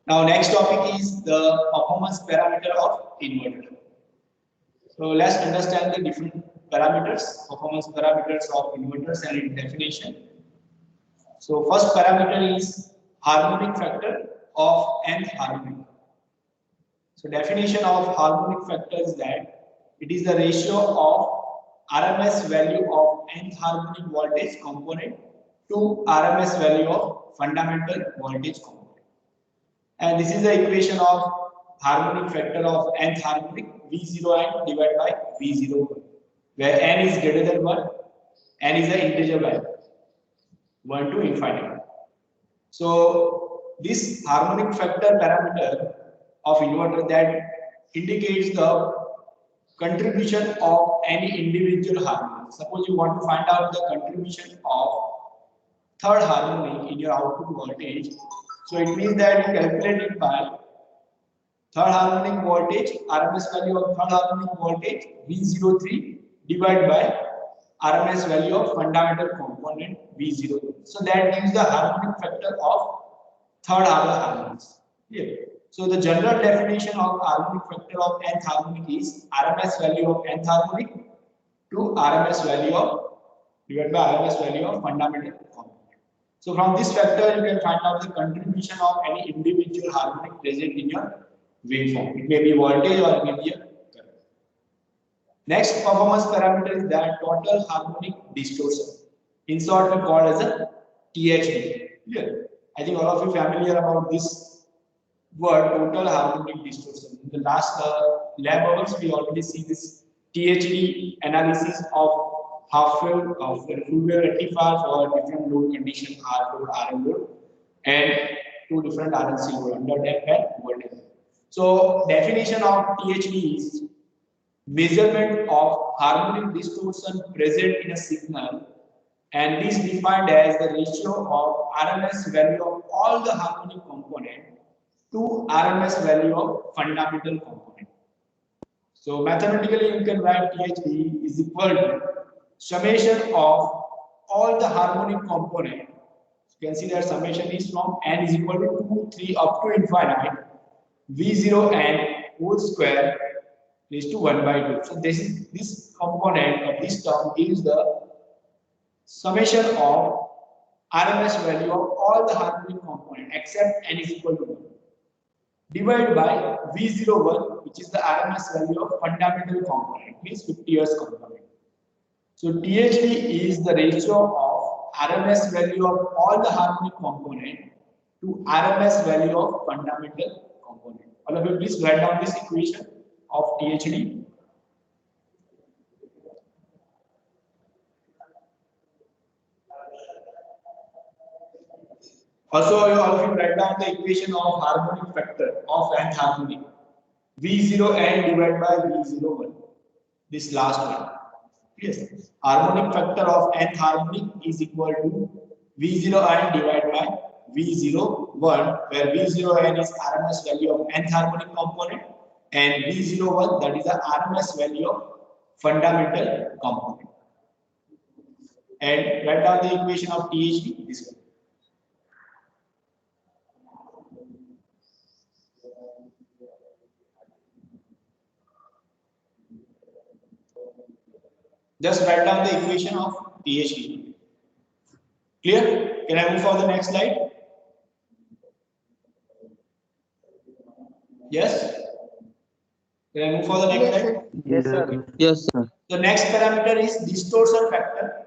Now next topic is the performance parameter of inverter. So let's understand the different parameters, performance parameters of inverters and its definition. So first parameter is harmonic factor of nth harmonic. So definition of harmonic factor is that it is the ratio of RMS value of nth harmonic voltage component to RMS value of fundamental voltage component. And this is the equation of harmonic factor of nth harmonic V0n divided by V01, where n is greater than 1, n is an integer value, 1 to infinity. So this harmonic factor parameter of inverter that indicates the contribution of any individual harmonic. Suppose you want to find out the contribution of third harmonic in your output voltage. So it means that you calculate it by third harmonic voltage, RMS value of third harmonic voltage V03 divided by RMS value of fundamental component V02. So that gives the harmonic factor of third order harmonics. Yeah. So the general definition of harmonic factor of nth harmonic is RMS value of nth harmonic to RMS value of divided by RMS value of fundamental component. So from this factor you can find out the contribution of any individual harmonic present in your waveform. It may be voltage or it may be a current. Next performance parameter is that total harmonic distortion. In short, we call as a THD. Yeah. I think all of you familiar about this word, total harmonic distortion. In the last lab hours, we already see this THD analysis of half wave of full wave rectifier for different load condition, R load, RM load, and two different RLC load, under damped and over damped. So definition of THD is measurement of harmonic distortion present in a signal, and this defined as the ratio of RMS value of all the harmonic component to RMS value of fundamental component. So mathematically you can write THD is equal to summation of all the harmonic component. You can see that summation is from n is equal to 2, 3 up to infinite V0n whole square raised to 1 by 2. So this component of this term gives the summation of RMS value of all the harmonic component except n is equal to 1 divided by V01, which is the RMS value of fundamental component, means 50 years component. So THD is the ratio of RMS value of all the harmonic component to RMS value of fundamental component. All of you please write down this equation of THD. Also, all of you write down the equation of harmonic factor of nth harmonic V0n divided by V01. This last one. Yes. Harmonic factor of nth harmonic is equal to V0n divided by V01, where V0n is RMS value of nth harmonic component and V01 that is the RMS value of fundamental component. And write down the equation of THD this one. Just write down the equation of THD. Clear? Can I move for the next slide? Yes? Can I move for the next slide? Yes, sir. Yes, sir. The next parameter is distortion factor.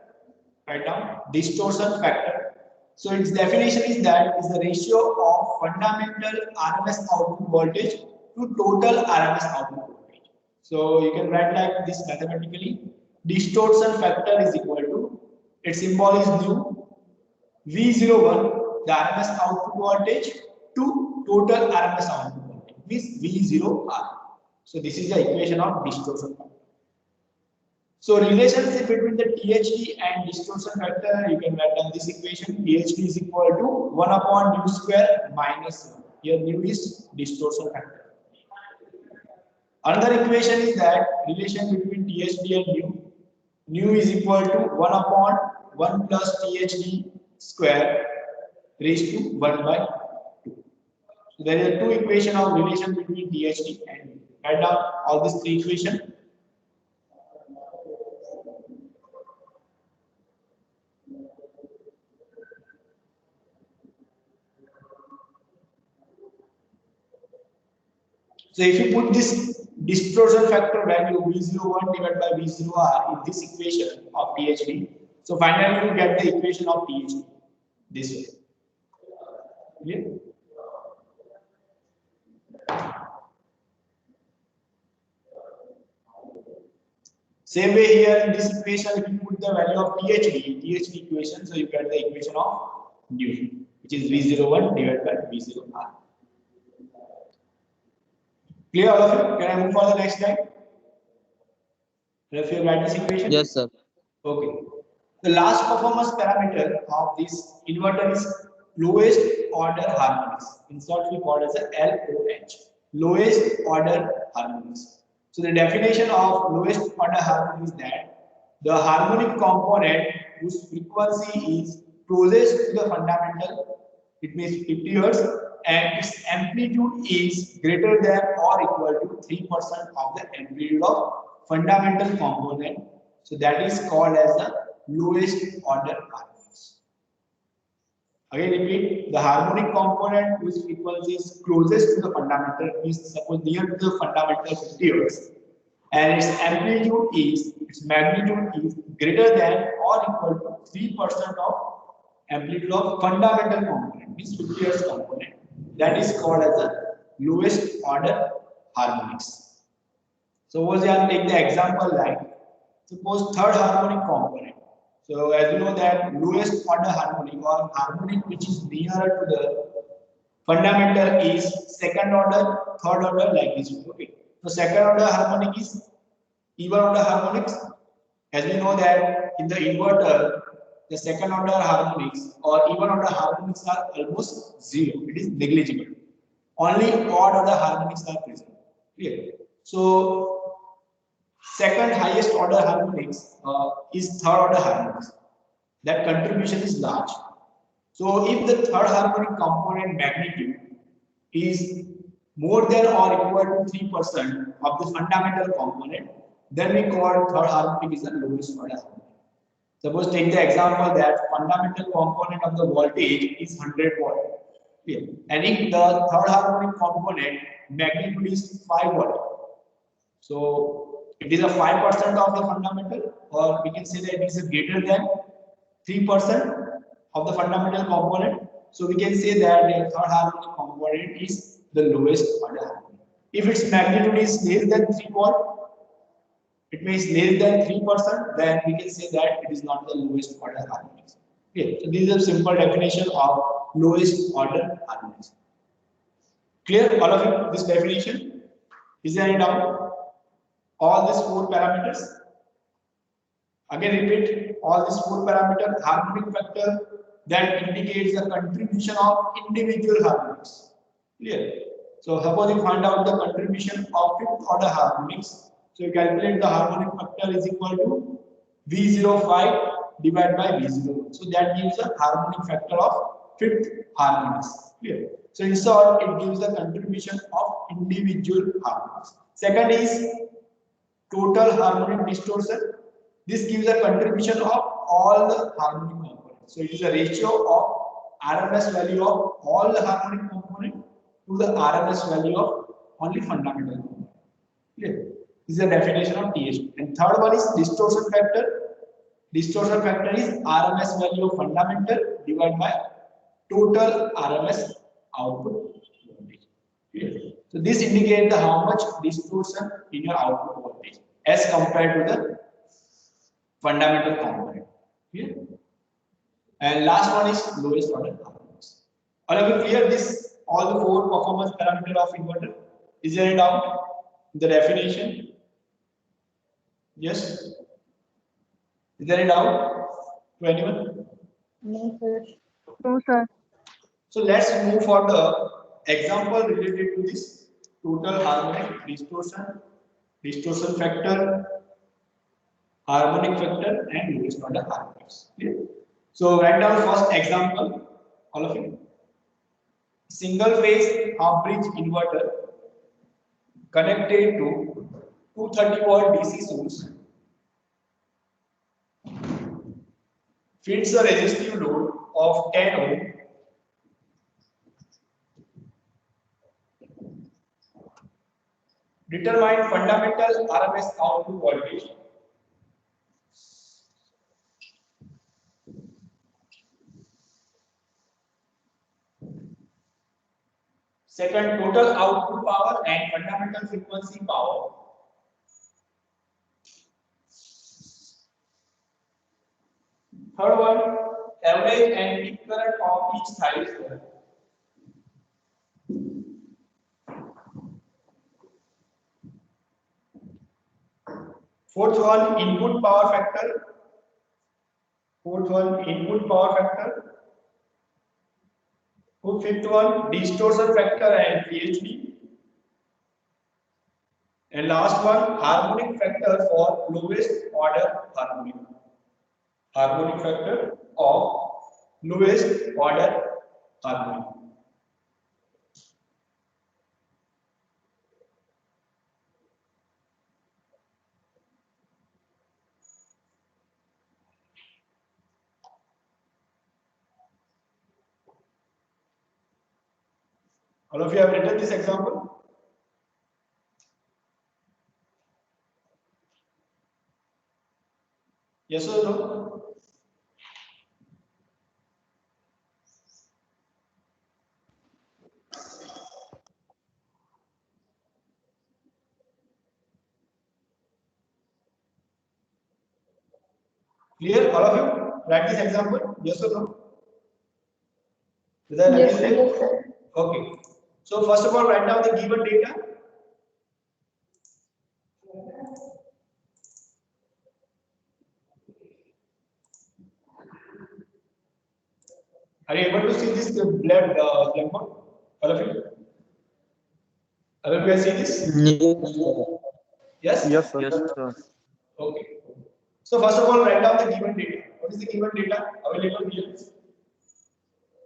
Write down distortion factor. So its definition is that is the ratio of fundamental RMS output voltage to total RMS output voltage. So you can write like this mathematically. Distortion factor is equal to, its symbol is nu, V01, the RMS output voltage, to total RMS output voltage, means V0R. So this is the equation of distortion factor. So relationship between the THD and distortion factor, you can write down this equation. THD is equal to 1 upon nu square minus 1. Here nu is distortion factor. Another equation is that relation between THD and nu. Nu is equal to 1 upon 1 plus THD square raised to 1 by 2. So there is a two equation of relation between THD and write down all these three equations. So if you put this distortion factor value V01 divided by V0R in this equation of THD, so finally you get the equation of THD this way. Yeah. Same way here in this equation, if you put the value of THD equation, so you get the equation of Newton, which is V01 divided by V0R. Clear all of you? Can I move for the next slide? If you write this equation? Yes, sir. Okay. The last performance parameter of this inverter is lowest order harmonics. In short, we call it as a LOH, lowest order harmonics. So the definition of lowest order harmonic is that the harmonic component whose frequency is closest to the fundamental, it means 50 Hz, and its amplitude is greater than or equal to 3% of the amplitude of fundamental component. So that is called as the lowest order harmonics. Again repeat, the harmonic component whose frequency is closest to the fundamental is suppose near to the fundamental 50 Hz, and its amplitude is, its magnitude is greater than or equal to 3% of amplitude of fundamental component, means 50 Hz component. That is called as the lowest order harmonics. So suppose I take the example like suppose third harmonic component. So as you know that lowest order harmonic or harmonic which is nearer to the fundamental is second order, third order like this. Okay. So second order harmonic is even order harmonics. As we know that in the inverter, the second order harmonics or even order harmonics are almost zero. It is negligible. Only odd order harmonics are present. Clear? So second highest order harmonics is third order harmonics. That contribution is large. So if the third harmonic component magnitude is more than or equal to 3% of the fundamental component, then we call third harmonic is the lowest order harmonic. Suppose take the example that fundamental component of the voltage is 100 watt. Yeah. And if the third harmonic component magnitude is 5 watt, so it is a 5% of the fundamental, or we can say that it is a greater than 3% of the fundamental component. So we can say that the third harmonic component is the lowest order harmonic. If its magnitude is less than 3 watt, it means less than 3%, then we can say that it is not the lowest order harmonics. Okay, so this is a simple definition of lowest order harmonics. Clear, all of you, this definition? Is there any doubt? All these four parameters. Again, repeat all these four parameters. Harmonic factor that indicates the contribution of individual harmonics. Clear. So suppose you find out the contribution of fifth order harmonics. So you calculate the harmonic factor is equal to V05 divided by V01. So that gives a harmonic factor of fifth harmonics. Clear. So in short, it gives the contribution of individual harmonics. Second is total harmonic distortion. This gives a contribution of all the harmonic components. So it is a ratio of RMS value of all the harmonic component to the RMS value of only fundamental component. Clear. This is the definition of THD. And third one is distortion factor. Distortion factor is RMS value of fundamental divided by total RMS output voltage. Clear. So this indicates the how much distortion in your output voltage as compared to the fundamental component. Clear? And last one is lowest order harmonics. All of you clear this? All the four performance parameters of inverter. Is there any doubt in the definition? Yes. Is there any doubt to anyone? No, sir. No, sir. So let's move for the example related to this total harmonic distortion, distortion factor, harmonic factor, and lowest order harmonics. Clear? So write down first example, all of you. single phase half bridge inverter connected to 230-volt DC source feeds a resistive load of 10 ohm determine fundamental RMS output voltage. Second, total output power and fundamental frequency power. Third one, average and peak current of each thyristor. Fourth one, input power factor. Fourth one, input power factor. Fifth one, distortion factor and PHD. And last one, harmonic factor for lowest order harmonic. Harmonic factor of lowest order harmonic. All of you have written this example? Yes or no? Clear? All of you? Write this example? Yes or no? Yes, sir. Okay. So first of all, write down the given data. Are you able to see this blackboard? All of you? All of you see this? Yes, Yes? sir. Yes, sir. Yes, sir. Okay. So first of all, write down the given data. What is the given data available here?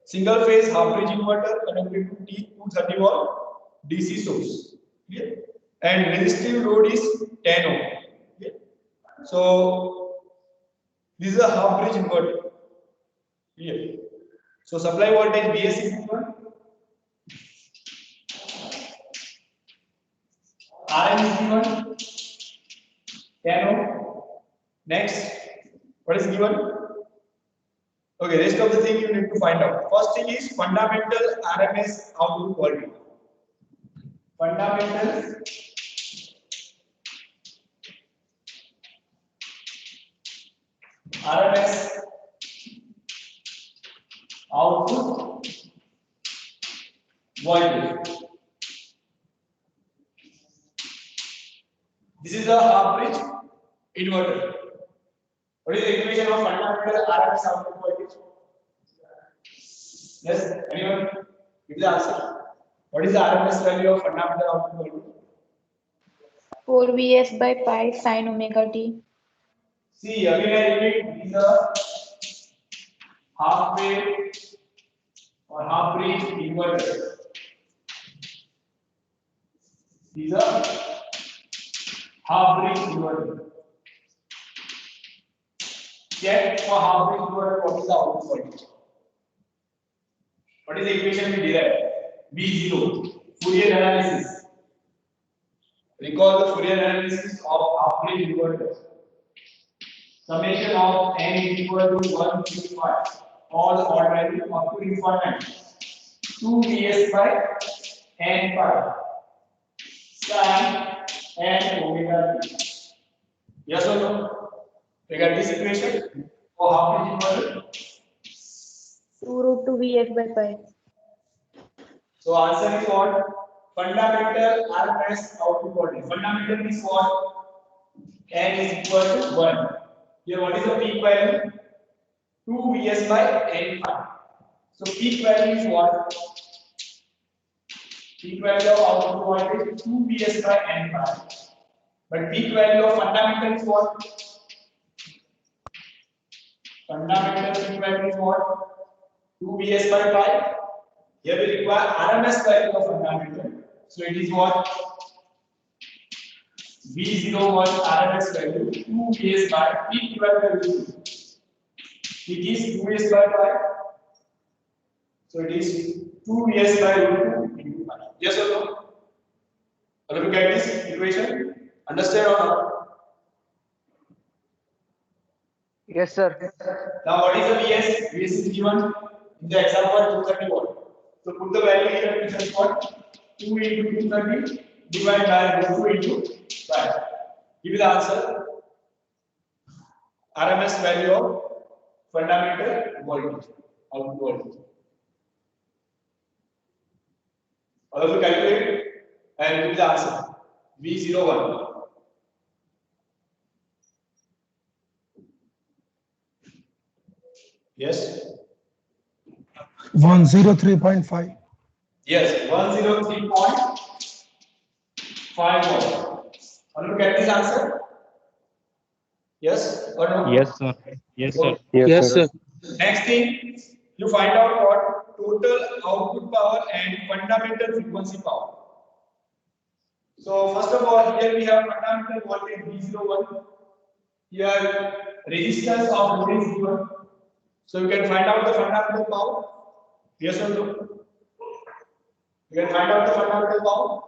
Single phase half bridge inverter connected to T230 volt DC source. Clear? And resistive load is 10 ohm. Clear? So this is a half bridge inverter. Clear? So supply voltage Vs is given. Rm is given. 10 ohm. Next, what is given? Okay, rest of the thing you need to find out. First thing is fundamental RMS output voltage. Fundamental RMS output voltage. This is a half bridge inverter. What is the equation of fundamental RMS output voltage? Yes, anyone? Give the answer. What is the RMS value of fundamental output voltage? 4 Vs by pi sin omega t. See, again I repeat, these are half wave or half bridge inverters. These are half bridge inverters. Check for half bridge inverter what is the output voltage. What is the equation we derived? V0. Fourier analysis. Recall the Fourier analysis of half bridge inverters. Summation of n is equal to 1 to 5. All odd value up to infinite. 2 Vs by n pi sin n omega t. Yes or no? We got this equation for half bridge inverter. 2 root 2 Vs by pi. So answer is what? Fundamental RMS output voltage. Fundamental means what? N is equal to 1. Here what is the peak value? 2 Vs by n pi. So peak value is what? Peak value of output voltage is 2 Vs by n pi. But peak value of fundamental is what? Fundamental peak value is what? 2 Vs by pi. Here we require RMS value of fundamental. So it is what? V01 RMS value 2 Vs by P divided by V2. It is 2 Vs by pi. So it is 2 Vs by root 2 into pi. Yes or no? Have you get this equation? Understand or not? Yes, sir. Now what is the Vs? Vs is given in the example 230 watt. So put the value here, which is what? 2 into 230 divided by root 2 into pi. Give me the answer. RMS value of fundamental voltage, output voltage. All of you calculate and give me the answer. V01. Yes. 103.5. Yes, 103.5 watt. All of you get this answer? Yes or no? Yes, sir. Yes, sir. Yes, sir. Next thing, you find out what total output power and fundamental frequency power. So first of all, here we have fundamental voltage V01. Here resistance of load is given. So you can find out the fundamental power. Yes or no? You can find out the fundamental power.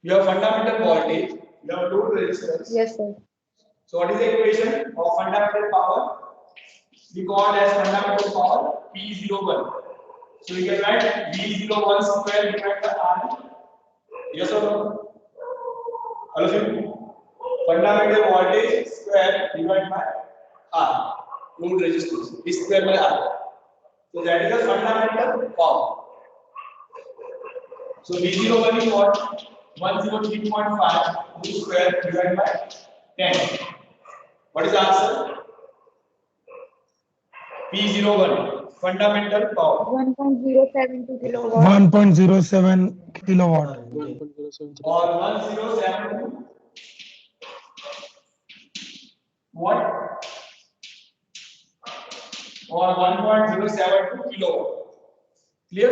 You have fundamental voltage. You have load resistance. Yes, sir. So what is the equation of fundamental power? We call as fundamental power P01. So we can write V01 square divided by R. Yes or no? All of you? Fundamental voltage square divided by R. Load resistance is square by R. So that is the fundamental power. So V01 is what? 103.5 root square divided by 10. What is the answer? P01 fundamental power 1.072 kilowatt. 1.07 kilowatt. or 1072 what or 1.072 kilowatt. Clear?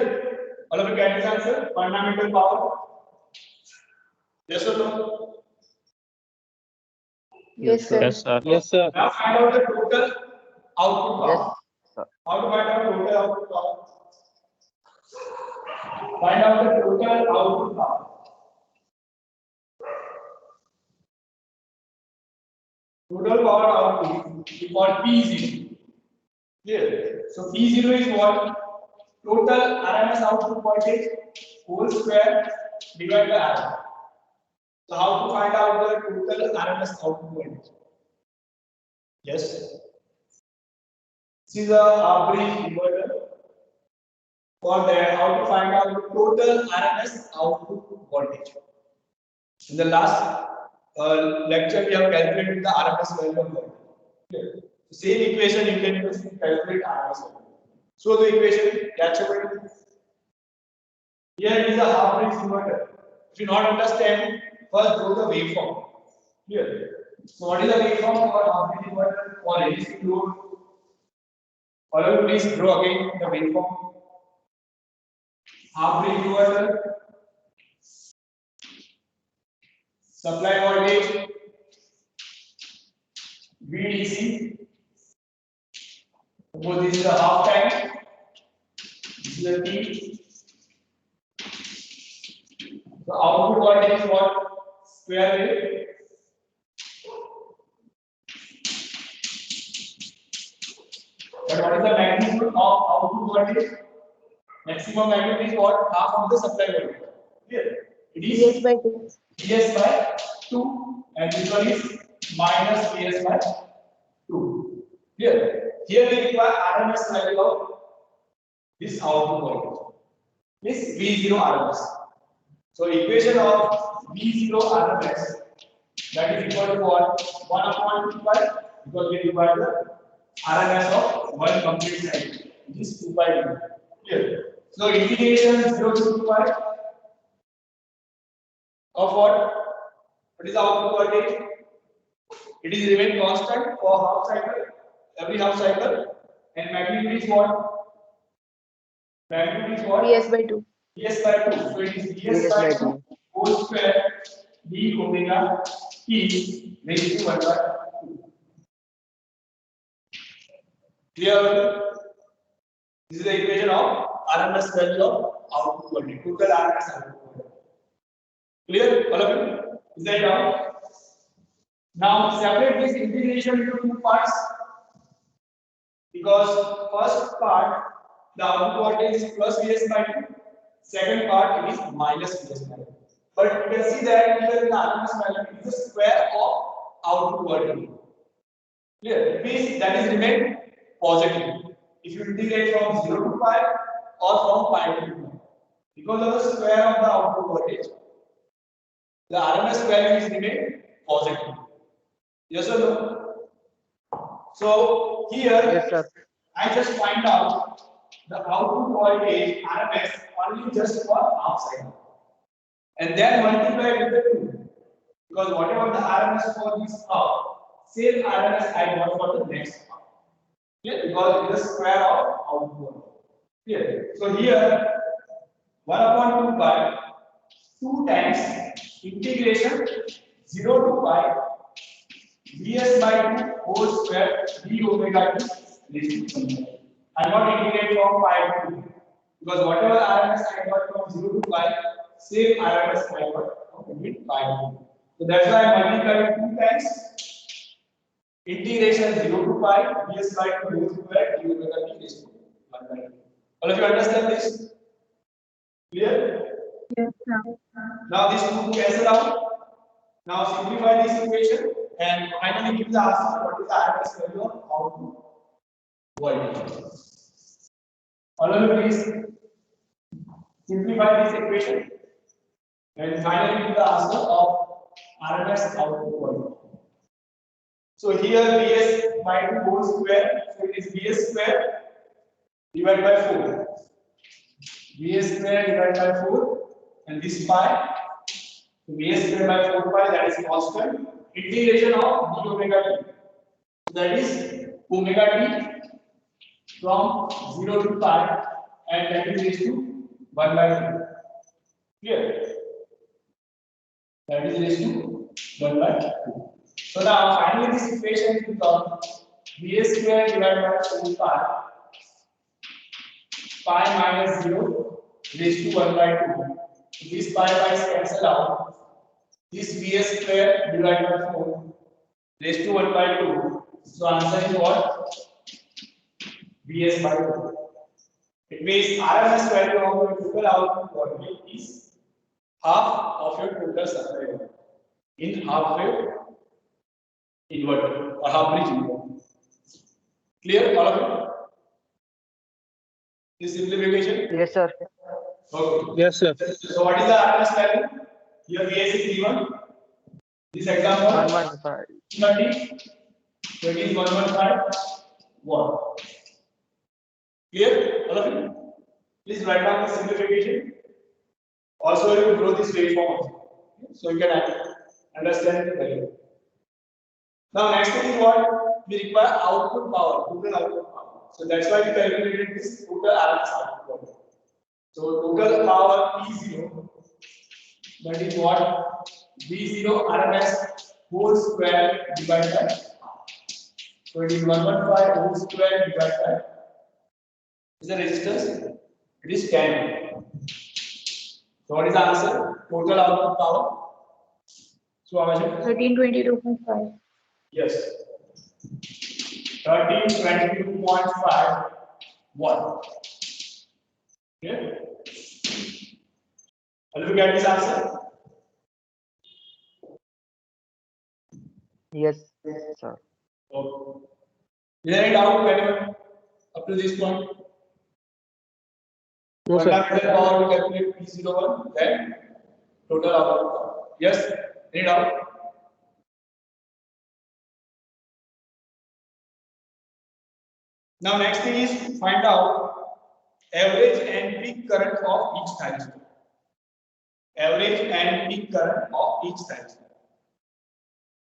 All of you get this answer? Fundamental power. Yes or no? Yes, sir. Yes, sir. Yes, sir. Now find out the total output power. Yes, sir. How to find out total output power? Find out the total output power. Total power output is called P0. Clear? So P0 is what? Total RMS output voltage whole square divided by R. So how to find out the total RMS output voltage? Yes. This is a half-bridge inverter. For that, how to find out the total RMS output voltage? In the last lecture, we have calculated the RMS value of voltage. Clear? Same equation you can use to calculate RMS value. So the equation catch up. Here is a half-bridge inverter. If you not understand, first draw the waveform. Here. So what is the waveform for half-bridge inverter or resistive load? All of you please draw again the waveform. Half-bridge inverter. Supply voltage VDC. Suppose this is a half tank. This is a T. The output voltage is what? Square wave. But what is the magnitude of output voltage? Maximum magnitude is what? Half of the supply voltage. Clear? It is Yes by 2. Vs by 2 and this one is minus Vs by 2. Clear? Here we require RMS value of this output voltage. This V0 RMS. So equation of V0 RMS that is equal to what? 1 upon 2 pi because we require the RMS of one complete cycle. This 2 pi. Clear? So integration 0 to 2 pi of what? What is the output voltage? It is remain constant for half cycle, every half cycle, and magnitude is what? Magnitude is what? Vs by 2. Vs by 2. So it is Vs Vs by by 2 2. whole square d omega t raised to 1 by 2. Clear? This is the equation of RMS value of output voltage. Total RMS output voltage. Clear? All of you? Is that down? Now separate this integration into two parts. Because first part, the output voltage is plus Vs by 2. Second part, it is minus Vs by 2. But you can see that here in the RMS value, it is the square of output voltage. Clear? It means that is remain positive. If you integrate from 0 to pi or from pi to pi. Because of the square of the output voltage, the RMS value is remain positive. Yes or no? So here, Yes, sir. I just find out the output voltage RMS only just for half cycle, and then multiply with the 2, because whatever the RMS for this half, same RMS I got for the next half. Clear? Because it is square of output voltage. Clear? So here 1 upon 2 pi 2 times integration 0 to pi Vs by 2 whole square d omega t raised to 1. I'm not integrating from pi to 2 because whatever RMS I got from 0 to pi, same RMS I got from pi to 2. So that's why I multiply 2 times integration 0 to pi Vs by 2 whole square d omega t raised to 1 by 2. All of you understand this? Clear? Yes, sir. Now these two cancel out. Now simplify this equation and finally give the answer what is the RMS value of output voltage. All of you please simplify this equation and finally give the answer of RMS output voltage. So here Vs by 2 whole square, so it is Vs square divided by 4. Vs square divided by 4 and this pi. So Vs square by 4 pi, that is constant. Integration of d omega t, that is omega t from 0 to pi, and that is raised to 1 by 2. Clear? That is raised to 1 by 2. So now finally this equation becomes Vs square divided by 4 pi, pi minus 0 raised to 1 by 2. So this pi cancel out. This Vs square divided by 4 raised to 1 by 2. So answer is what? Vs by 2. It means RMS value of your total output voltage is half of your total supply voltage in half wave inverter or half bridge inverter. Clear, all of it? This simplification? Yes, sir. Okay. Yes, sir. So what is the RMS value? Here Vs is given. This example 115. 30. So it is 115 watt. Clear? All of you? Please write down the simplification. Also, you will draw this waveform so you can understand the value. Now, next thing is what? We require output power, total output power. So that's why we calculated this total RMS output power. So total power P0, that is what? V0 RMS whole square divided by. So it is 115 whole square divided by. Is the resistance? It is 10. So what is the answer? Total output power. So how much? 1322.5. Yes. 1322.5 watt. Okay. Will you get this answer? Yes, sir. Okay. Is there any doubt anyone up to this point? No, sir. Fundamental power we calculate P01, then total output power. Yes? Any doubt? Now next thing is find out average and peak current of each thyristor. Average and peak current of each thyristor.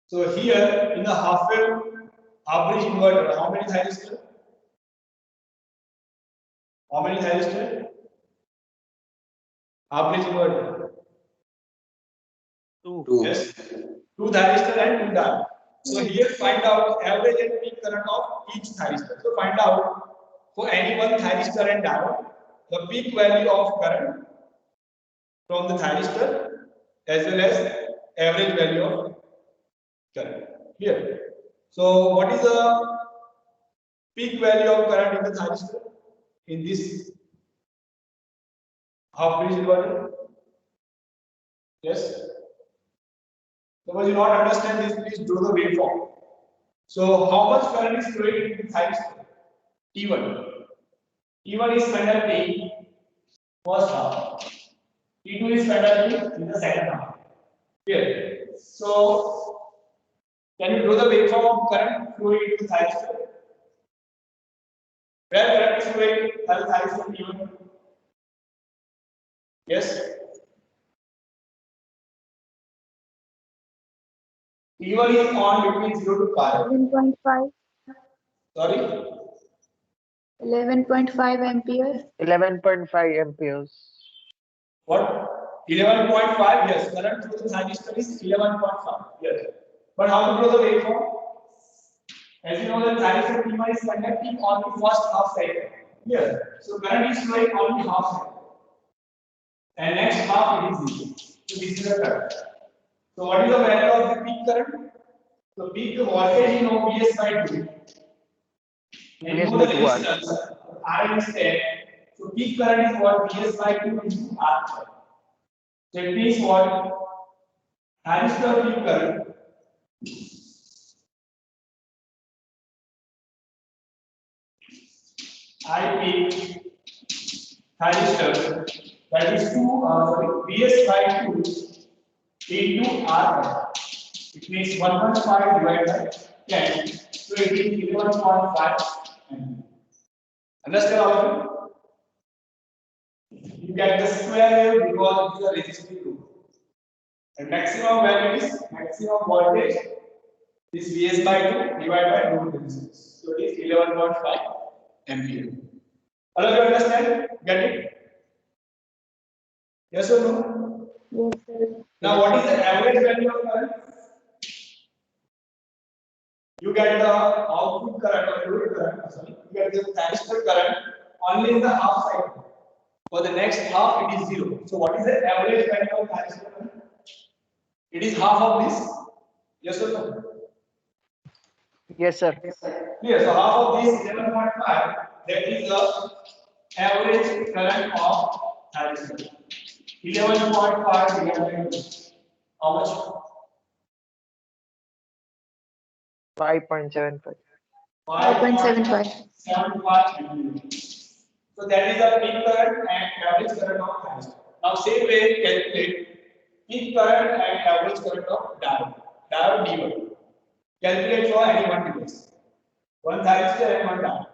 So here in the half wave average inverter, how many thyristor? How many thyristor? half bridge inverter. 2. Yes, 2 thyristor and 2 diode. So here find out average and peak current of each thyristor. So find out for any one thyristor and diode the peak value of current from the thyristor as well as average value of current here. So what is the peak value of current in the thyristor in this half bridge inverter? Yes. Suppose you not understand this, please draw the waveform. So how much current is flowing in the thyristor? T1. T1 is conducting first half. T2 is conducting in the second half. Here. So can you draw the waveform of current flowing into the thyristor? Where current is flowing? Thyristor T1. Yes. T1 is on between 0 to 5. 11.5. Sorry. 11.5 ampere. 11.5 amperes. What? 11.5. Yes. Current through the thyristor is 11.5. Yes. But how to draw the waveform? As you know, the thyristor T1 is conducting only first half cycle. Yes. So current is flowing only half cycle. And next half it is 0. So this is the current. So what is the value of the peak current? So peak voltage you know Vs by 2. And you know the resistance R is 10. So peak current is what? Vs by 2 into R. So it means what? Thyristor peak current I peak thyristor that is 2 Vs by 2 into R. It means 1.5 divided by 10. So it is 11.5 ampere. Understand all of you? You get the square wave because it is a resistive loop. And maximum value is maximum voltage is Vs by 2 divided by load resistance. So it is 11.5 ampere. All of you understand? Get it? Yes or no? Yes, sir. Now what is the average value of current? You get the output current or load current, sorry, you get the thyristor current only in the half cycle. For the next half, it is 0. So what is the average value of thyristor current? It is half of this. Yes or no? Yes, sir. Yes. So half of this 11.5. That is the average current of thyristor. 11.5 divided by how much? 5.75. 5.75. 5.75 ampere. So that is the peak current and average current of thyristor. Now same way calculate peak current and average current of diode. Diode D1. Calculate for any one device. One thyristor and one diode.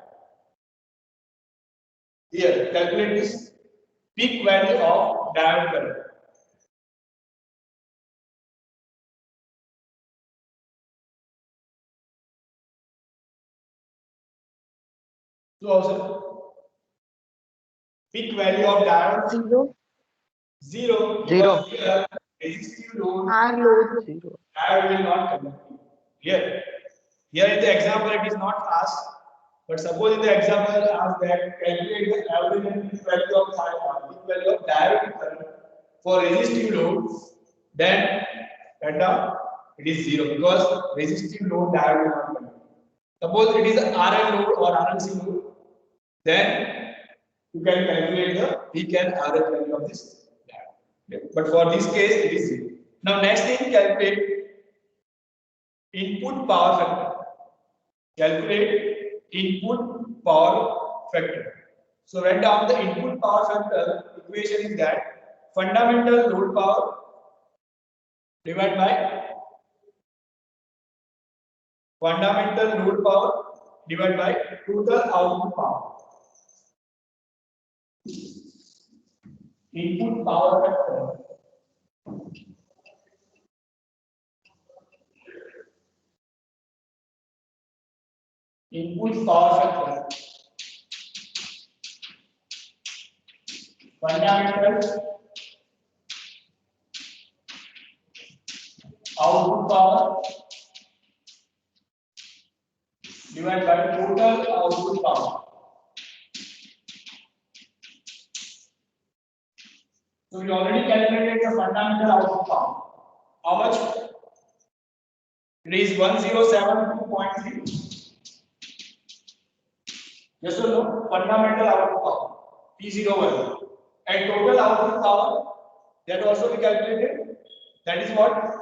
Here calculate this peak value of diode current. So also peak value of diode 0. 0 Zero. because here resistive load R load. 0. diode will not conduct. Here in the example it is not asked, but suppose in the example asked that calculate the average and peak value of diode current for resistive load, then it is 0 because resistive load diode will not conduct. Suppose it is an RL load or RLC load, then you can calculate the peak and average value of this diode. But for this case, it is 0. Now next thing, calculate input power factor. Calculate input power factor. So write down the input power factor equation is that fundamental load power divided by fundamental load power divided by total output power. Input power factor fundamental output power divided by total output power. So we already calculated the fundamental output power. How much? It is 1072.3. Yes or no? Fundamental output power P01 and total output power that also we calculated. That is what?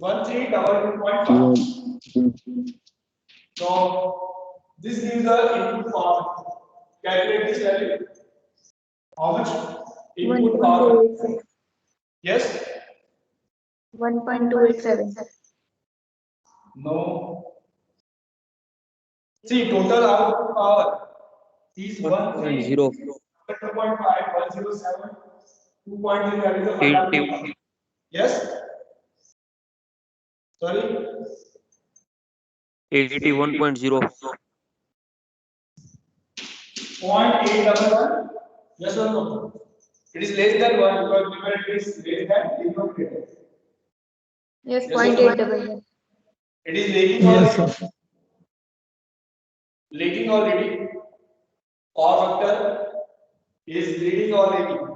1322.5. So this gives the input power. Calculate this value. How much? Input power. 1.286. Yes? 1.287. No. See, total output power is 13, 0. 2.5, 107, 2.3. That is the fundamental power. Yes? Sorry? 81.0. 0.811. Yes or no? It is less than 1 because numerator is less than denominator. Yes, Yes, 0.811. It is lagging Yes, already. sir. Lagging already. Power factor is leading or lagging.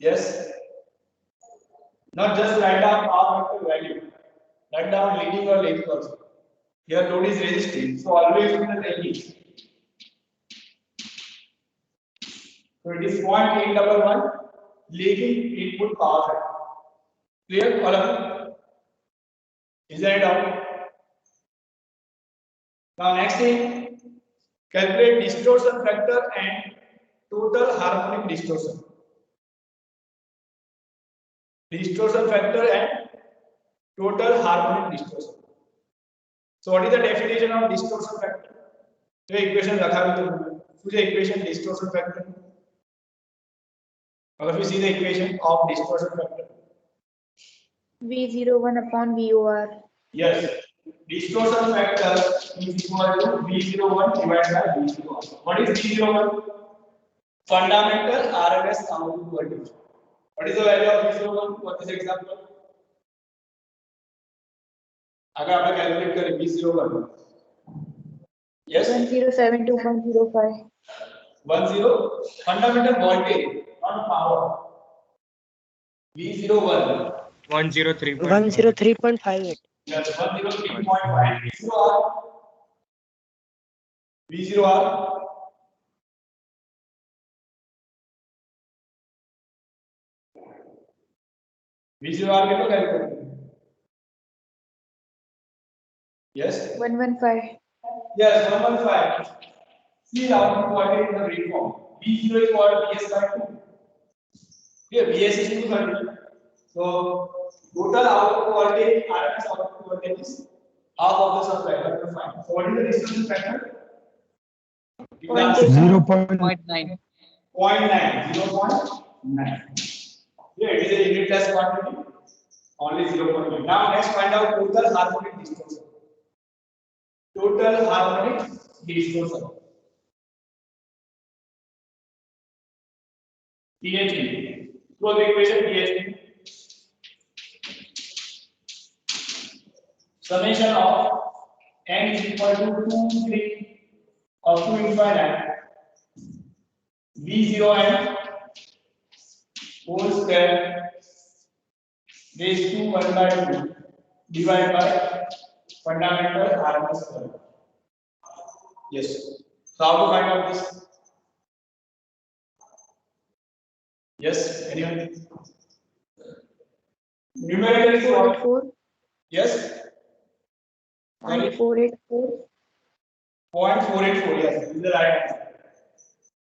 Yes. Not just write down power factor value. Write down leading or lagging also. Here load is resisting, so always with the lagging. So it is 0.811 lagging input power factor. Clear? All of you? Is there a doubt? Now next thing, calculate distortion factor and total harmonic distortion. Distortion factor and total harmonic distortion. So what is the definition of distortion factor? So equation रखा भी तो मुझे equation distortion factor. All of you see the equation of distortion factor. V01 upon VOR. Yes, distortion factor is equal to V01 divided by V01. What is V01? Fundamental RMS output voltage. What is the value of V01 for this example? अगर आपने calculate करें V01. Yes. 1072.05. 10 fundamental voltage, not power. V01. 103. 103.58. Yes, 103.5. V0R. V0R. V0R कितना calculate? Yes. 115. Yes, 115. See the output voltage in the waveform. V0 is what? Vs by 2. Here Vs is 230. So total output voltage, RMS output voltage is half of the supply. So what is the distortion factor? You will answer 0.9. 0.9. 0.9. Here it is a unitless quantity. Only 0.9. Now next find out total harmonic distortion. Total harmonic distortion. THD. So the equation THD. Summation of n is equal to 2, 3 up to infinite. V0n whole square raised to 1 by 2 divided by fundamental RMS current. Yes. So how to find out this? Yes. Anyone? Numerator is what? 484. Yes. Sorry. 0.484. 0.484. Yes. This is the right answer.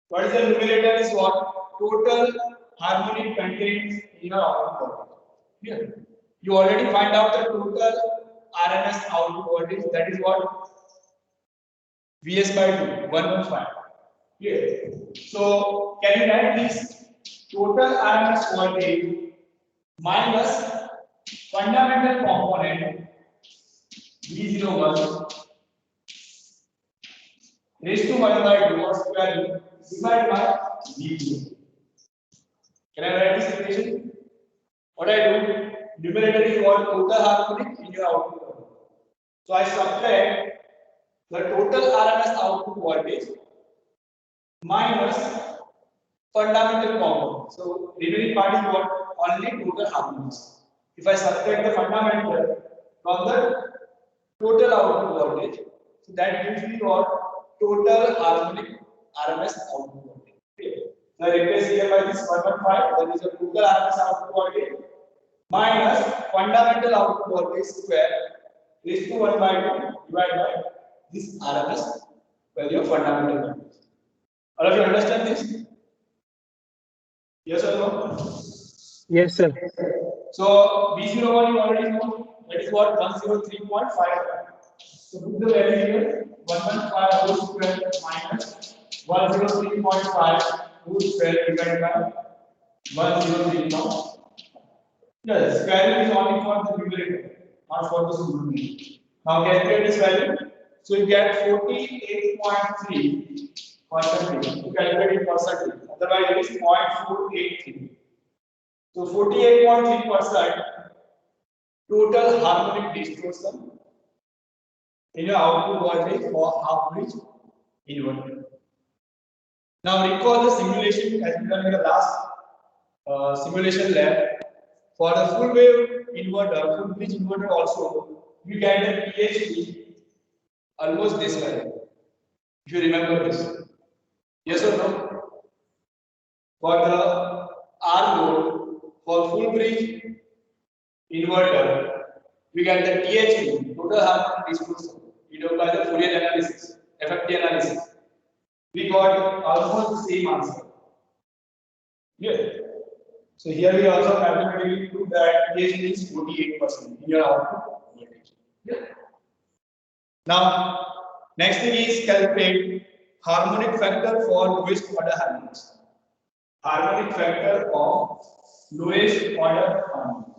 What is the numerator is what? Total harmonic contains in your output voltage. Here. You already find out the total RMS output voltage. That is what? Vs by 2, 115. Here. So can you write this? Total RMS voltage minus fundamental component V01 raised to 1 by 2 or square divided by V0. Can I write this equation? What I do, numerator is what total harmonic in your output. So I subtract the total RMS output voltage minus fundamental component. So remaining part is what? Only total harmonics. If I subtract the fundamental from the total output voltage, so that gives me what? Total harmonic RMS output voltage. Okay. Now replace here by this 115, that is the total RMS output voltage minus fundamental output voltage square raised to 1 by 2 divided by this RMS value of fundamental voltage. All of you understand this? Yes or no? Yes, sir. So V01 you already know, that is what? 103.5. So put the value here, 115 whole square minus 103.5 whole square divided by 103.5. Yes, square is only for the numerator, not for the denominator. Now calculate this value. So you get 48.3 percentage. To calculate it percentage, otherwise it is 0.483. So 48.3% total harmonic distortion in your output voltage for half bridge inverter. Now recall the simulation as we done in the last simulation lab. For the full wave inverter, full bridge inverter also, we get the PHD almost this value. If you remember this. Yes or no? For the R load, for full bridge inverter, we get the THD, total harmonic distortion, by the Fourier analysis, FFT analysis. We got almost the same answer. Yeah. So here we also mathematically prove that THD is 48% in your output voltage. Yeah. Now, next thing is calculate harmonic factor for lowest order harmonics. Harmonic factor of lowest order harmonics.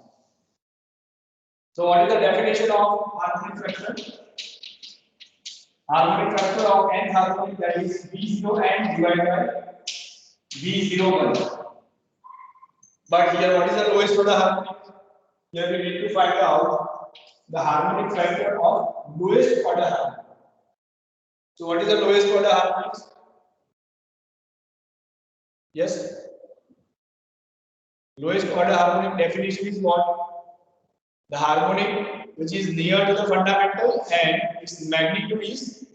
So what is the definition of harmonic factor? Harmonic factor of nth harmonic, that is V0n divided by V01. But here what is the lowest order harmonic? Here we need to find out the harmonic factor of lowest order harmonic. So what is the lowest order harmonics? Yes. Lowest order harmonic definition is what? The harmonic which is near to the fundamental and its magnitude is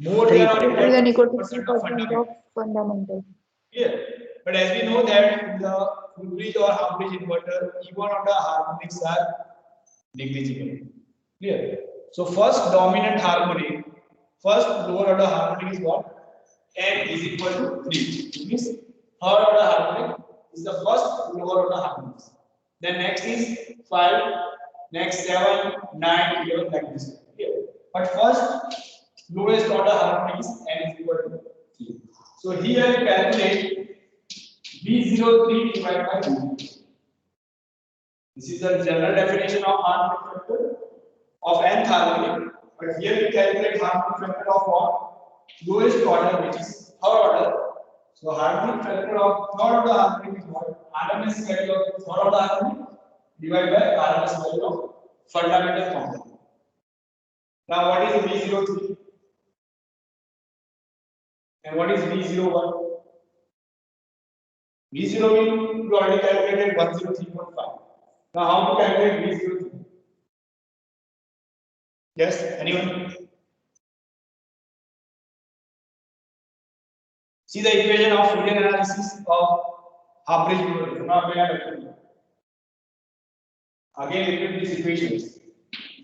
more than or Greater than equal to percent of 3% fundamental. of fundamental. Yeah. But as we know that in the full bridge or half bridge inverter, even order harmonics are negligible. Clear? So first dominant harmonic, first lower order harmonic is what? N is equal to 3. It means third order harmonic is the first lower order harmonic. Then next is 5, next 7, 9, 11 like this. Clear? But first lowest order harmonic is N is equal to 3. So here you calculate V03 divided by V. This is the general definition of harmonic factor of nth harmonic. But here we calculate harmonic factor of what? Lowest order, which is third order. So harmonic factor of third order harmonic is what? RMS value of third order harmonic divided by RMS value of fundamental component. Now what is V03? And what is V01? V0 we already calculated 103.5. Now how to calculate V03? Yes, anyone? See the equation of Fourier analysis of half bridge inverter. Now again repeat these equations.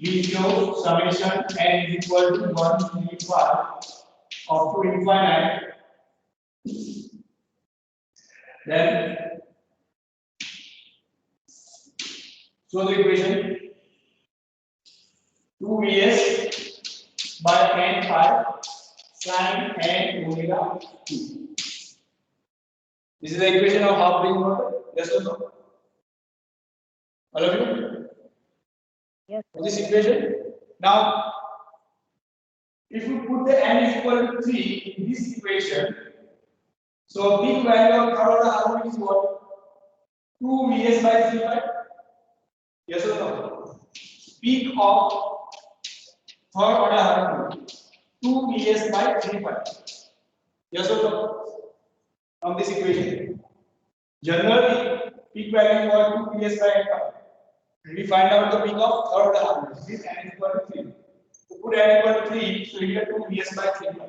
V0 summation n is equal to 135 up to infinite. Then so the equation 2Vs by n phi sin n omega t. This is the equation of half bridge inverter. Yes or no? All of you? Yes. This equation. Now, if you put the n is equal to 3 in this equation, So peak value of third order harmonic is what? 2 Vs by 3 pi. Yes or no? Peak of third order harmonic 2 Vs by 3 pi. Yes or no? From this equation. Generally, peak value was 2 Vs by 8 pi. We find out the peak of third order harmonic. This n is equal to 3. To put n equal to 3, so we get 2 Vs by 3 pi.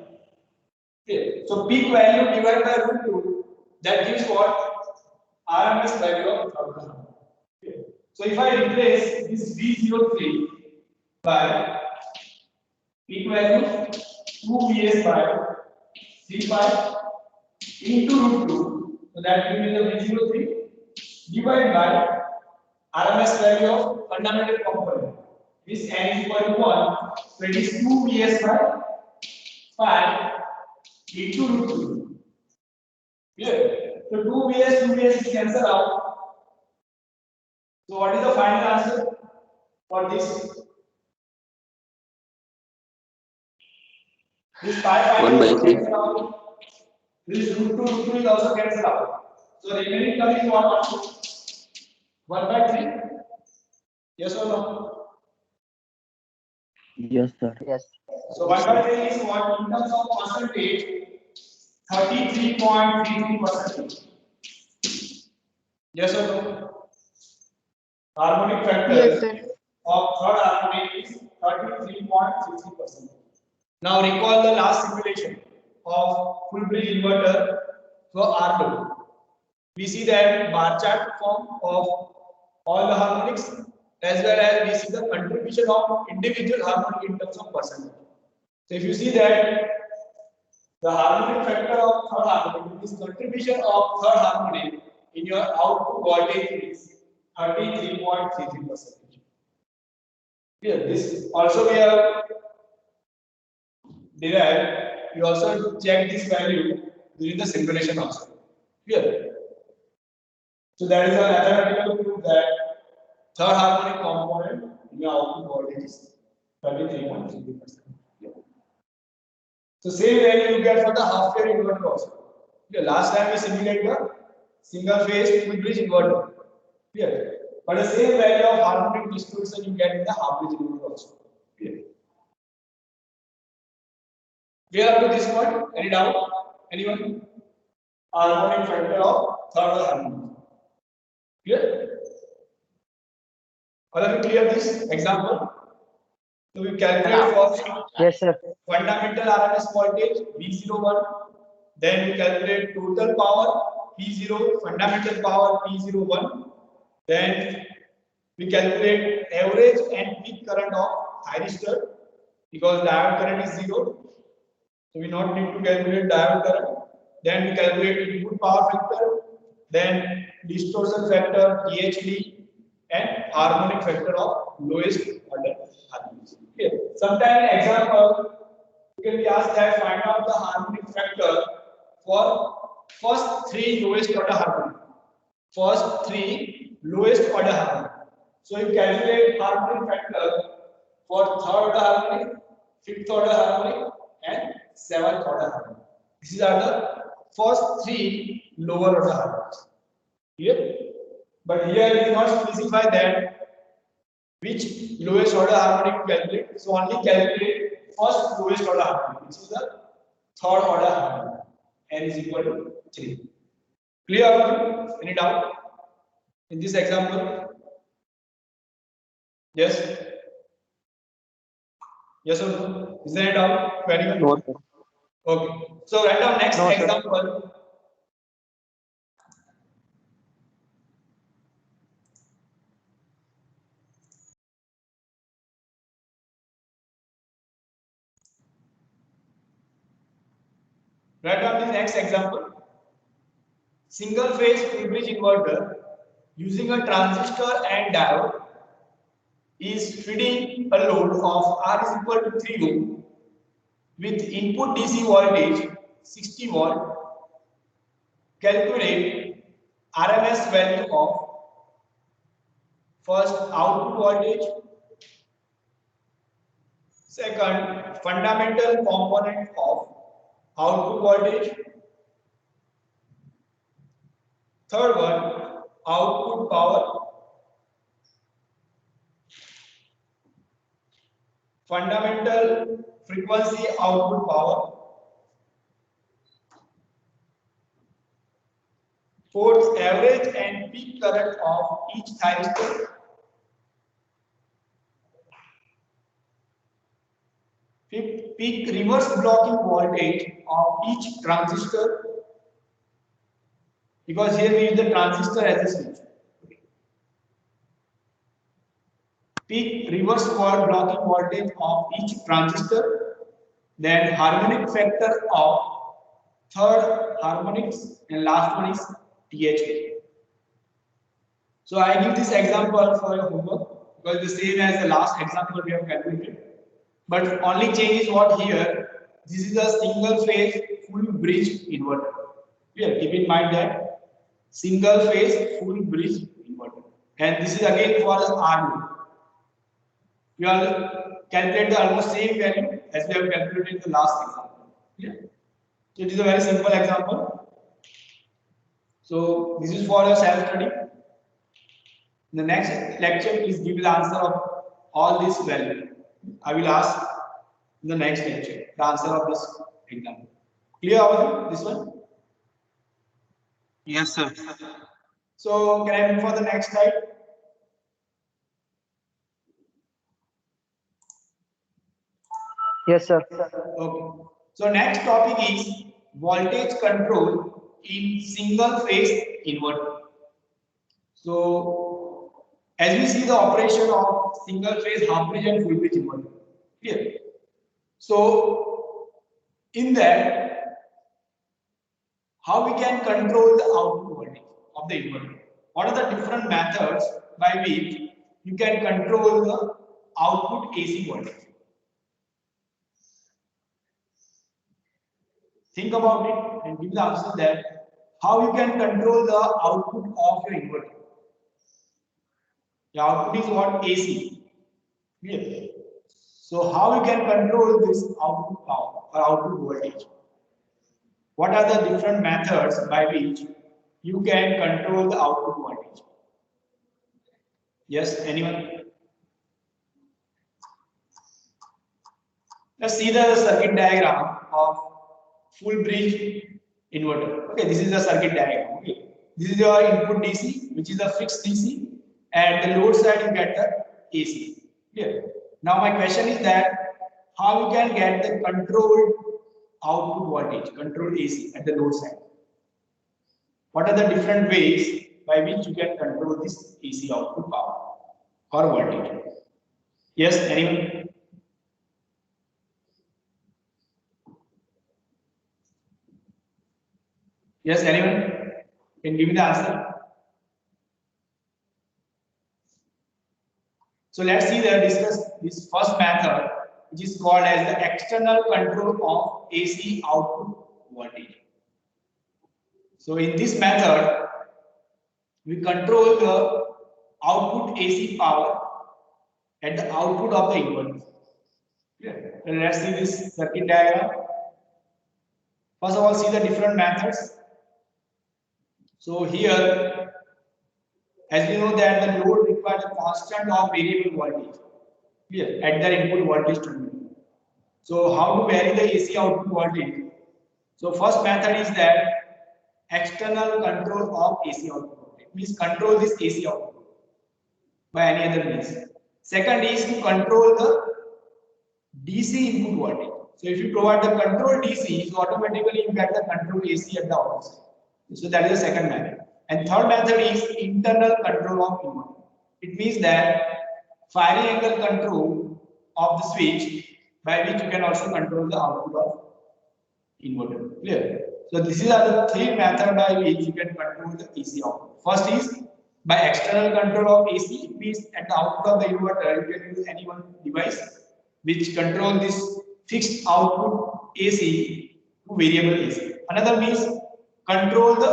Okay. So peak value divided by root 2, that gives what? RMS value of third order harmonic. Okay. So if I replace this V03 by peak value 2 Vs by 3 pi into root 2, so that will be the V03 divided by RMS value of fundamental component. This n is equal to 1, so it is 2 Vs by 5 into root 2. Clear? So 2 Vs, 2 Vs is cancel out. So what is the final answer for this? This pi 1 by 3. cancel out. This root 2 is also cancel out. So remaining term is what? 1 by 3. Yes or no? Yes, sir. Yes. So 1 by 3 is what? In terms of percentage, 33.33%. Yes or no? Harmonic factor Yes, sir. of third harmonic is 33.33%. Now recall the last simulation of full bridge inverter for R load. We see that bar chart form of all the harmonics as well as we see the contribution of individual harmonic in terms of percentage. So if you see that the harmonic factor of third harmonic is contribution of third harmonic in your output voltage is 33.33%. Here, this also we have derived. We also check this value during the simulation also. Here. So that is a mathematical proof that third harmonic component in your output voltage is 33.33%. So same value you get for the half wave inverter also. Here, last time we simulated the single phase full bridge inverter. Here. But the same value of harmonic distortion you get in the half bridge inverter also. Here. Clear up to this point? Any doubt? Anyone? Harmonic factor of third order harmonic. Clear? All of you clear this example? So we calculate for Yes, sir. fundamental RMS voltage V01, then we calculate total power P0, fundamental power P01, then we calculate average and peak current of thyristor because diode current is 0. So we not need to calculate diode current. Then we calculate input power factor, then distortion factor, EHD, and harmonic factor of lowest order harmonics. Okay. Sometime in example, you can be asked that find out the harmonic factor for first 3 lowest order harmonic. First 3 lowest order harmonic. So you calculate harmonic factor for third order harmonic, fifth order harmonic, and seventh order harmonic. These are the first 3 lower order harmonics. Here, but here it is not specified that which lowest order harmonic to calculate. So only calculate first lowest order harmonic, which is the third order harmonic. N is equal to 3. Clear? Any doubt in this example? Yes. Yes or no? Is there any doubt? Anyone? No, sir. Okay. So write down next No, sir. example. Write down this next example. Single phase full bridge inverter using a transistor and diode is feeding a load of R is equal to 3 ohm with input DC voltage 60 volt. Calculate RMS value of first output voltage, second fundamental component of output voltage, Third one, output power. Fundamental frequency output power. Fourth, average and peak current of each thyristor. Fifth, peak reverse blocking voltage of each transistor, because here we use the transistor as a switch. Peak reverse blocking voltage of each transistor, then harmonic factor of third harmonics, and last one is THV. So I give this example for your homework because the same as the last example we have calculated, but only change is what here. This is a single phase full bridge inverter. Here, keep in mind that single phase full bridge inverter, and this is again for the R. We will calculate the almost same value as we have calculated in the last example. Yeah. So it is a very simple example. So this is for your self-study. In the next lecture, please give the answer of all this value. I will ask in the next lecture the answer of this example. Clear about this one? Yes, sir. So can I move for the next slide? Yes, sir. Okay. So next topic is voltage control in single phase inverter. So as we see the operation of single phase half bridge and full bridge inverter. Clear? So in that, how we can control the output voltage of the inverter? What are the different methods by which you can control the output AC voltage? Think about it and give the answer that how you can control the output of your inverter. The output is what? AC. Clear? So how you can control this output power or output voltage? What are the different methods by which you can control the output voltage? Yes, anyone? Let's see the circuit diagram of full bridge inverter. Okay, this is the circuit diagram. Okay, this is your input DC, which is a fixed DC, and the load side you get the AC. Clear? Now my question is that how you can get the controlled output voltage, controlled AC at the load side? What are the different ways by which you can control this AC output power or voltage? Yes, anyone? Yes, anyone can give me the answer? So let's see the discuss this first method, which is called as the external control of AC output voltage. So in this method, we control the output AC power at the output of the inverter. Yeah. So let's see this circuit diagram. First of all, see the different methods. So here, as we know that the load requires a constant or variable voltage at their input voltage terminal. So how to vary the AC output voltage? So first method is that external control of AC output voltage, means control this AC output by any other means. Second is to control the DC input voltage. So if you provide the control DC, so automatically you get the control AC at the output. So that is the second method. And third method is internal control of inverter. It means that firing angle control of the switch by which you can also control the output of inverter. Clear? So these are the three methods by which you can control the AC output. First is by external control of AC. It means at the output of the inverter you can use any one device which control this fixed output AC to variable AC. Another means control the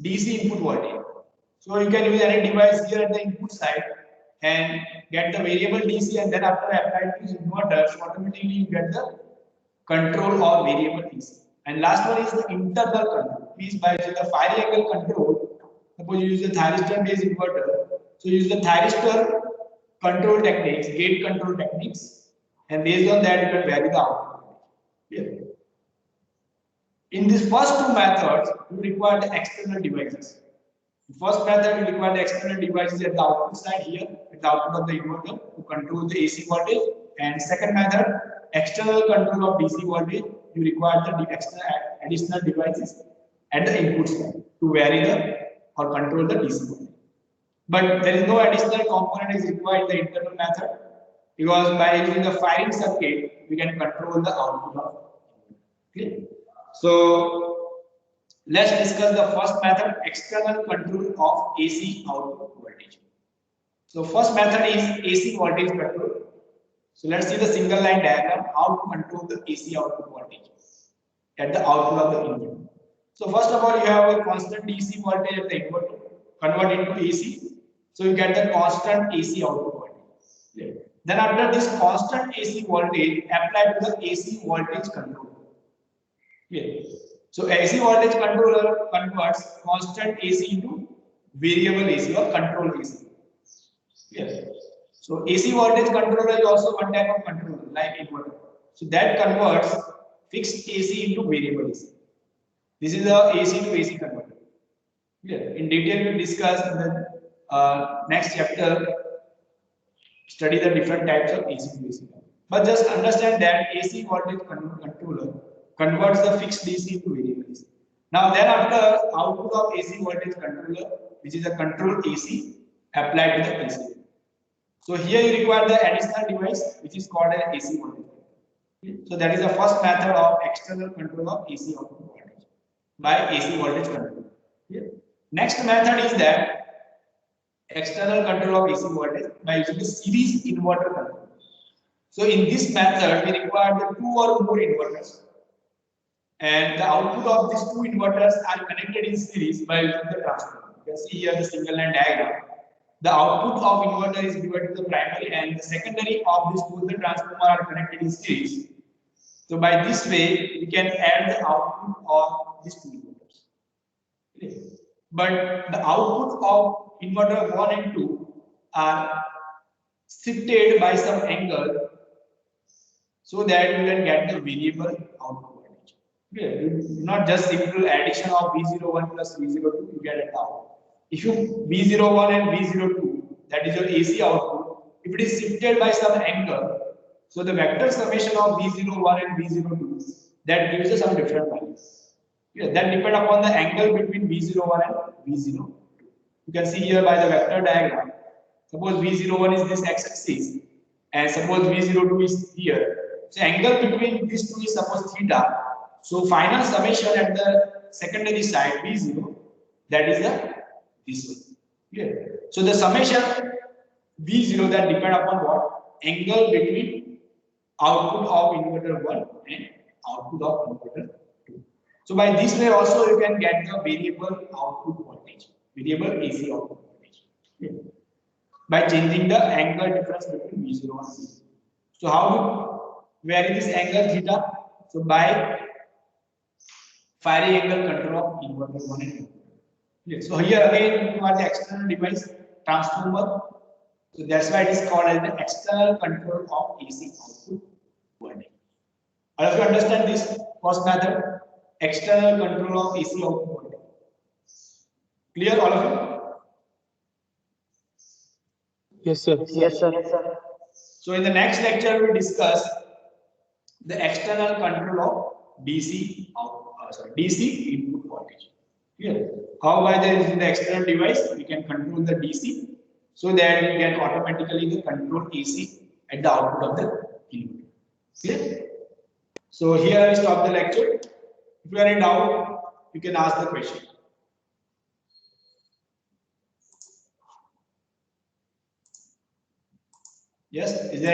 DC input voltage. So you can use any device here at the input side and get the variable DC, and then after applying to inverter, so automatically you get the control or variable DC. And last one is the internal control. is by using the firing angle control. Suppose you use the thyristor based inverter, so use the thyristor control techniques, gate control techniques, and based on that you can vary the output. Here. In these first two methods, you require the external devices. The first method, you require the external devices at the output side here, at the output of the inverter to control the AC voltage. And second method, external control of DC voltage, you require the external additional devices at the input side to vary the or control the DC voltage. But there is no additional component is required in the internal method because by using the firing circuit, we can control the output of inverter. Okay. So let's discuss the first method, external control of AC output voltage. So first method is AC voltage control. So let's see the single line diagram how to control the AC output voltage at the output of the inverter. So first of all, you have a constant DC voltage at the inverter, convert into AC. So you get the constant AC output voltage. Then after this constant AC voltage, apply to the AC voltage controller. So AC voltage controller converts constant AC into variable AC or control AC. Yes. So AC voltage controller is also one type of controller like inverter. So that converts fixed AC into variable AC. This is the AC to AC converter. Yeah. In detail we discuss in the next chapter. Study the different types of AC to AC. But just understand that AC voltage controller converts the fixed DC into variable DC. Now then after output of AC voltage controller, which is a control AC, applied to the AC. So here you require the additional device which is called an AC voltage. So that is the first method of external control of AC output voltage by AC voltage controller. Next method is that external control of AC voltage by using the series inverter control. So in this method we require the two or more inverters. And the output of these two inverters are connected in series by using the transformer. You can see here the single line diagram. The output of inverter is given to the primary and the secondary of this both the transformer are connected in series. So by this way, we can add the output of these two inverters. Okay. But the output of inverter 1 and 2 are shifted by some angle so that you can get the variable output. Yeah, not just simple addition of V01 plus V02, you get it out. If you V01 and V02, that is your AC output, if it is shifted by some angle, so the vector summation of V01 and V02, that gives us some different values. Yeah, that depend upon the angle between V01 and V02. You can see here by the vector diagram. Suppose V01 is this x-axis, and suppose V02 is here. So angle between these two is suppose theta. So final summation at the secondary side V0, that is this one. Yeah. So the summation V0 that depend upon what? Angle between output of inverter 1 and output of inverter 2. So by this way also you can get the variable output voltage, variable AC output voltage. Yeah. By changing the angle difference between V0 and V0. So how to vary this angle theta? So by firing angle control of inverter 1 and 2. Yes. So here again you have the external device transformer. So that's why it is called as the external control of AC output voltage. All of you understand this first method, external control of AC output voltage. Clear, all of you? Yes, sir. Yes, sir. So in the next lecture we will discuss the external control of DC DC input voltage. Here, how by the external device we can control the DC so that we can automatically control AC at the output of the input. Clear? So here I will stop the lecture. If you are in doubt, you can ask the question. Yes, is there